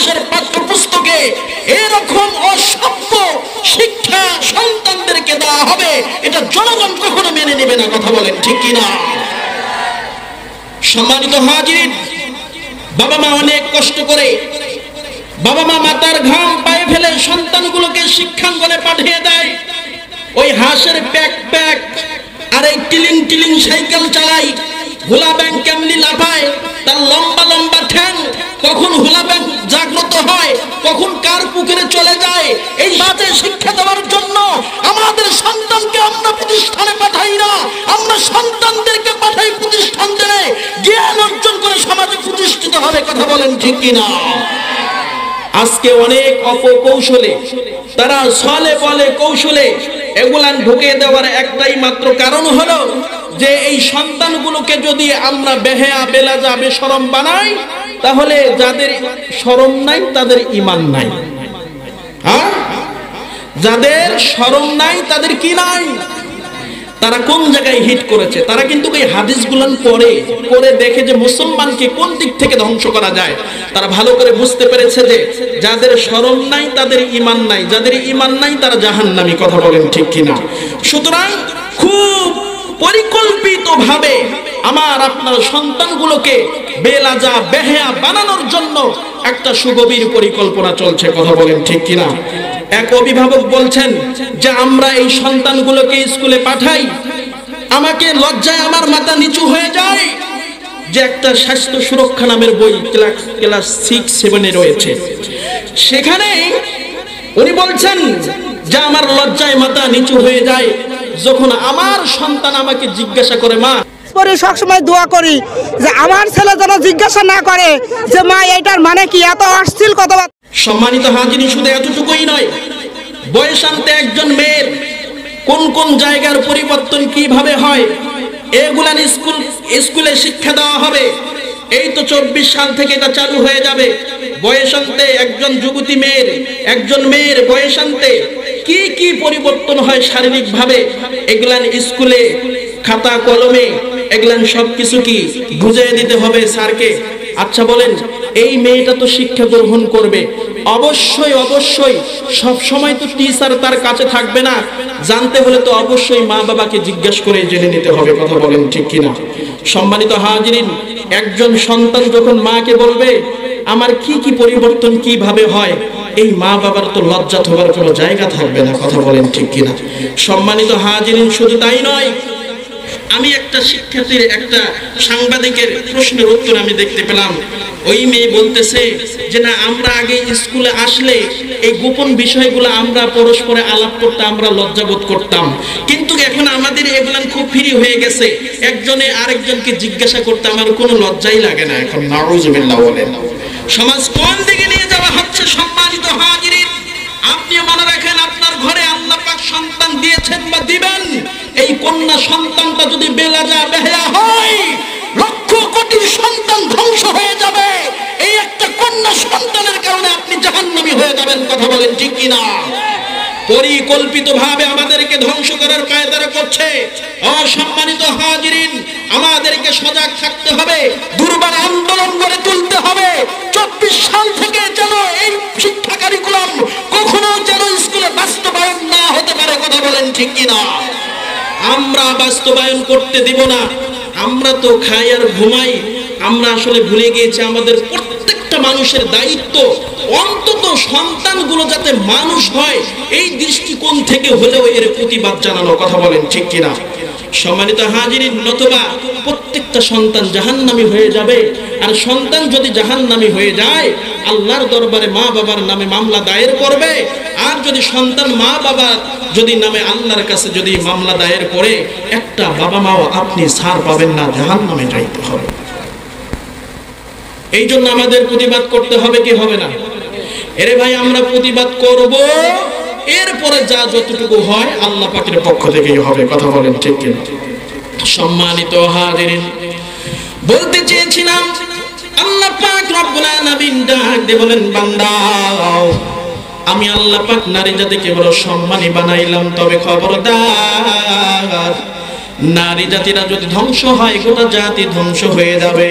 বাংলাদেশের পাঠ্যপুস্তকে এরকম অসভ্য শিক্ষা সন্তানদেরকে দেওয়া হবে, এটা জনগণ কখনো মেনে নেবে না। কথা বলেন ঠিক কিনা? সম্মানিত হাজির, বাবা মা অনেক কষ্ট করে, বাবা মা মাথার ঘাম পায়ে ফেলে সন্তানগুলোকে শিক্ষাঙ্গনে পাঠিয়ে দেয়। ওই হাঁসের প্যাক প্যাক আর এই টিলিং টিলিং সাইকেল চালায়, হুলা ব্যাংক কেমনি লাফায়, তার লম্বা লম্বা ঠ্যাং, কখন হুলা ব্যাংক জাগ্রত হয়, কখন কার পুকুরে চলে যায়। এই বাজে শিক্ষা দেওয়ার জন্য আমাদের সন্তানকে আমরা প্রতিষ্ঠানে পাঠাই না, আমরা সন্তানদেরকে পাঠাই প্রতিষ্ঠান দেবে, জ্ঞান অর্জন করে সমাজে প্রতিষ্ঠিত হবে। কথা বলেন ঠিক কিনা? আজকে অনেক অপকৌশলে, তারা ছলে বলে কৌশলে এগুলান ঢুকিয়ে দেওয়ার একটাই মাত্র কারণ হলো যে এই সন্তানগুলোকে যদি আমরা বেহেয়া বেলাজা বেশরম বানাই, তাহলে যাদের শরম নাই তাদের ঈমান নাই। হ্যাঁ, যাদের শরম নাই তাদের কি নাই? তারা কোন জায়গায় হিট করেছে? তারা কিন্তু এই হাদিসগুলান পড়ে দেখে যে মুসলমানকে কোন দিক থেকে ধ্বংস করা যায়। তারা ভালো করে বুঝতে পেরেছে যে যাদের শরম নাই তাদের ঈমান নাই, যাদের ঈমান নাই তারা জাহান্নামী। কথা বলেন ঠিক কিনা? সুতরাং খুব পরিকল্পিতভাবে আমার আপনার সন্তানগুলোকে বেলাজা বেহেয়া বানানোর জন্য একটা সুগভীর পরিকল্পনা চলছে। কথা বলেন ঠিক কিনা? এক অভিভাবক বলছেন যে আমরা এই সন্তানগুলোকে স্কুলে পাঠাই, আমাকে লজ্জায় আমার মাথা নিচু হয়ে যায় যে একটা স্বাস্থ্য সুরক্ষা নামের বই ক্লাস 6-7 রয়েছে, সেখানে উনি বলছেন যে আমার লজ্জায় মাথা নিচু হয়ে যায় যখন আমার সন্তান আমাকে জিজ্ঞাসা করে, মা, সবসময় দোয়া করি যে আমার ছেলে যেন জিজ্ঞাসা না করে যে মা এটার মানে কি, এত অশ্লীল কথা। সম্মানিত হাজির, শুধু এতটুকুই নয়, বয়স আনতে একজন মেয়ের কোন কোন জায়গার পরিবর্তন কিভাবে হয় এগুলান স্কুলে শিক্ষা দেওয়া হবে। এই তো 24 সাল থেকে এটা চালু হয়ে যাবে। বয়স আনতে একজন যুবতী মেয়ের, একজন মেয়ের বয়স আনতে কি কি পরিবর্তন হয় শারীরিক ভাবে, এগুলান স্কুলে খাতা কলমে এগুলান সবকিছু কি বুঝিয়ে দিতে হবে স্যারকে। আচ্ছা বলেন, এই মেয়েটা তো শিক্ষা গ্রহণ করবে, অবশ্যই অবশ্যই সব সময় তো টিচার তার কাছে থাকবে না, জানতে হলে তো অবশ্যই মা বাবাকে জিজ্ঞাসা করে জেনে নিতে হবে। কথা বলেন ঠিক কিনা? সম্মানিত হাজিরিন, একজন সন্তান যখন মাকে বলবে আমার কি কি পরিবর্তন কিভাবে হয়, এই মা বাবার তো লজ্জা হবার কোনো জায়গা থাকবে না। কথা বলেন ঠিক কিনা? সম্মানিত হাজিরিন, শুধু তাই নয়, আমি একটা শিক্ষার্থীর, একটা সাংবাদিকের প্রশ্নের উত্তর আমি দেখতে পেলাম। ওই মেয়ে বলতেছে যে না, আমরা আগে স্কুলে আসলে এই গোপন বিষয়গুলো আমরা পরস্পরে আলাপ করতাম, আমরা লজ্জাবোধ করতাম, কিন্তু এখন আমাদের এগুলো খুব ফ্রি হয়ে গেছে, একজনে আরেকজনকে জিজ্ঞাসা করতে আমার কোনো লজ্জাই লাগে না এখন। নাউজুবিল্লাহ বলেন। সমাজ কোন দিকে নিয়ে যাওয়া হচ্ছে? সম্মানিত হাজিরিন, আপনি মনে রাখেন, আপনার ঘরে আল্লাহ পাক সন্তান দিয়েছেন বা দিবেন, এই কন্যা সন্তানটা যদি বেলাজা বেহায়া হয়, লক্ষ কোটি সন্তান ধ্বংস হয়ে যাবে। এই একটা কন্যা সন্তানের কারণে আপনি জাহান্নামী হয়ে যাবেন। কথা বলেন ঠিক কিনা? পরিকল্পিতভাবে আমাদেরকে ধ্বংস করার কায়দারা করছে। অসম্মানিত হাজিরিন, আমাদেরকে সজাগ থাকতে হবে, দুর্বার আন্দোলন করে তুলতে হবে। 24 সাল থেকে যেন এই শিক্ষা কারিকুলাম কখনো যেন স্কুলে বাস্তবায়ন না হতে পারে। কথা বলেন ঠিক কিনা? আমরা বাস্তবায়ন করতে দিব না। আমরা তো খাই আর ঘুমাই, আমরা আসলে ভুলে গিয়েছি আমাদের প্রত্যেকটা মানুষের দায়িত্ব অন্তত সন্তানগুলো যাতে মানুষ হয় এই দৃষ্টিকোণ থেকে হলেও এর প্রতিবাদ জানানো। কথা বলেন ঠিক কিনা? সম্মানিত হাজিরিন, নতুবা প্রত্যেকটা সন্তান জাহান্নামী হয়ে যাবে। আর সন্তান যদি জাহান্নামী হয়ে যায়, আল্লাহর দরবারে মা বাবার নামে মামলা দায়ের করবে। আর যদি সন্তান মা বাবা যদি নামে আল্লাহর কাছে যদি মামলা দায়ের করে, একটা বাবা মাও আপনি ছাড় পাবেন না, জাহান্নামে যাইতে হবে। এই জন্য আমাদের প্রতিবাদ করতে হবে কি হবে না? এরে ভাই, আমরা প্রতিবাদ করব, এরপরে যা যতটুকু হয় আল্লাহ পাকের পক্ষ থেকেই হবে। কথা বলেন ঠিক কিনা? সম্মানিত হাজিরিন, বলতে চেয়েছিলাম, আল্লাহ পাক রব্বুল আলামিন ডাক দিয়ে বলেন, বান্দা, আমি আল্লাহ পাক নারী জাতিকে বড় সম্মানী বানাইলাম, তবে খবরদার, নারী জাতিরা যদি ধ্বংস হয় গোটা জাতি ধ্বংস হয়ে যাবে।